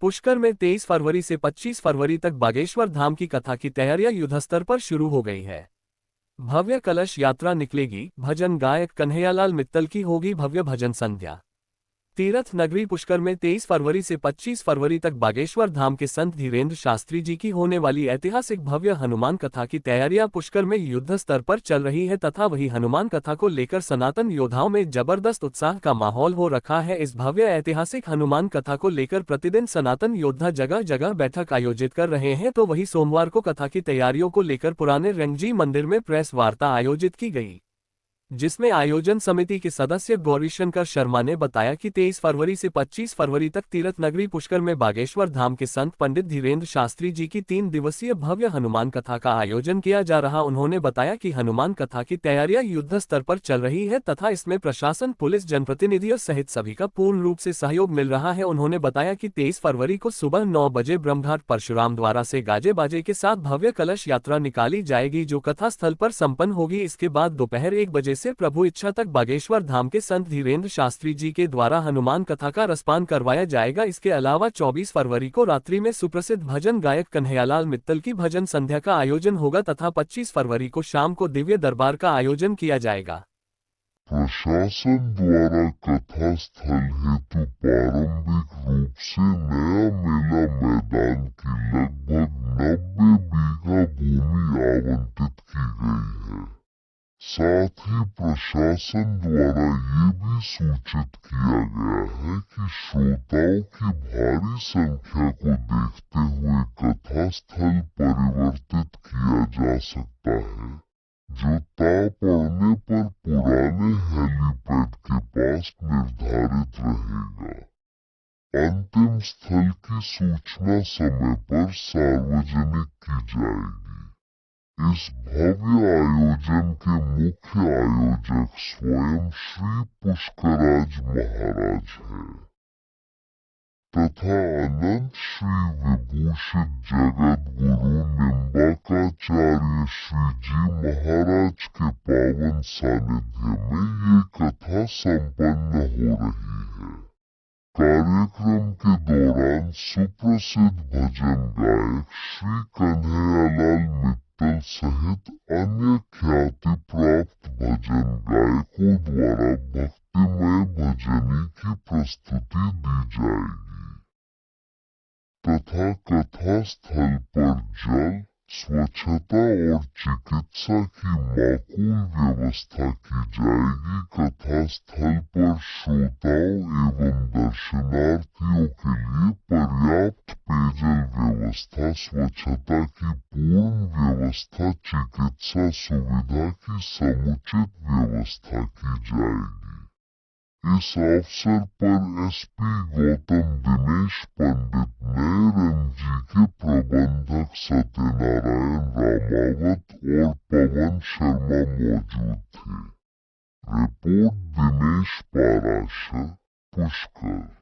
पुष्कर में 23 फरवरी से 25 फरवरी तक बागेश्वर धाम की कथा की तैयारियां युद्धस्तर पर शुरू हो गई है। भव्य कलश यात्रा निकलेगी, भजन गायक कन्हैयालाल मित्तल की होगी भव्य भजन संध्या। तीर्थ नगरी पुष्कर में 23 फरवरी से 25 फरवरी तक बागेश्वर धाम के संत धीरेन्द्र शास्त्री जी की होने वाली ऐतिहासिक भव्य हनुमान कथा की तैयारियां पुष्कर में युद्ध स्तर पर चल रही है तथा वही हनुमान कथा को लेकर सनातन योद्धाओं में जबरदस्त उत्साह का माहौल हो रखा है। इस भव्य ऐतिहासिक हनुमान कथा को लेकर प्रतिदिन सनातन योद्धा जगह जगह बैठक आयोजित कर रहे हैं, तो वही सोमवार को कथा की तैयारियों को लेकर पुराने रंगजी मंदिर में प्रेस वार्ता आयोजित की गई, जिसमें आयोजन समिति के सदस्य गौरीशंकर शर्मा ने बताया कि 23 फरवरी से 25 फरवरी तक तीर्थ नगरी पुष्कर में बागेश्वर धाम के संत पंडित धीरेन्द्र शास्त्री जी की 3 दिवसीय भव्य हनुमान कथा का आयोजन किया जा रहा। उन्होंने बताया कि हनुमान कथा की तैयारियां युद्ध स्तर पर चल रही है तथा इसमें प्रशासन, पुलिस, जनप्रतिनिधियों सहित सभी का पूर्ण रूप से सहयोग मिल रहा है। उन्होंने बताया कि 23 फरवरी को सुबह 9 बजे ब्रह्मघाट परशुराम द्वारा से गाजे बाजे के साथ भव्य कलश यात्रा निकाली जाएगी, जो कथा स्थल पर संपन्न होगी। इसके बाद दोपहर 1 बजे से प्रभु इच्छा तक बागेश्वर धाम के संत धीरेन्द्र शास्त्री जी के द्वारा हनुमान कथा का रसपान करवाया जाएगा। इसके अलावा 24 फरवरी को रात्रि में सुप्रसिद्ध भजन गायक कन्हैयालाल मित्तल की भजन संध्या का आयोजन होगा तथा 25 फरवरी को शाम को दिव्य दरबार का आयोजन किया जाएगा। प्रशासन द्वारा कथा स्थल हेतु प्रारंभिक रूप से नया मेला मैदान की लगभग 90 बीघा भूमि आवंटित की गई है। साथ ही प्रशासन द्वारा ये भी सूचित किया गया है कि श्रोताओं की भारी संख्या को देखते हुए कथा स्थल परिवर्तित किया जा सकता है, जो पड़ने पर पुराने हेलीपैड के पास निर्धारित रहेगा। अंतिम स्थल की सूचना समय पर सार्वजनिक की जाएगी। इस भव्य आयोजन के मुख्य आयोजक स्वयं श्री पुष्कराज महाराज हैं तथा अनंत श्री विभूषित जगत गुरु निम्बाकाचार्य श्री जी महाराज के पावन सानिध्य में ये कथा संपन्न हो रही है। कार्यक्रम के दौरान सुप्रसिद्ध भजन गायक श्री कन्हैयालाल मित्तल सहित अन्य ख्याति प्राप्त भजन गायकों द्वारा भक्तिमय भजनी की प्रस्तुति दी जाएगी तथा कथा स्थल पर जल, स्वच्छता और चिकित्सा की माकूल व्यवस्था की जाएगी। कथा स्थल पर श्रोताओं एवं दर्शनार्थियों के लिए पर्याप्त पेयजल व्यवस्था, स्वच्छता की पूर्ण व्यवस्था, चिकित्सा सुविधा की समुचित व्यवस्था की जाएगी। इस अवसर पर एसपी गौतम दिनेश पंडित, नए रंगजी के प्रबंधक सत्यनारायण रामावत और पवन शर्मा मौजूद थे। रिपोर्ट दिनेश पाराशर, पुष्कर।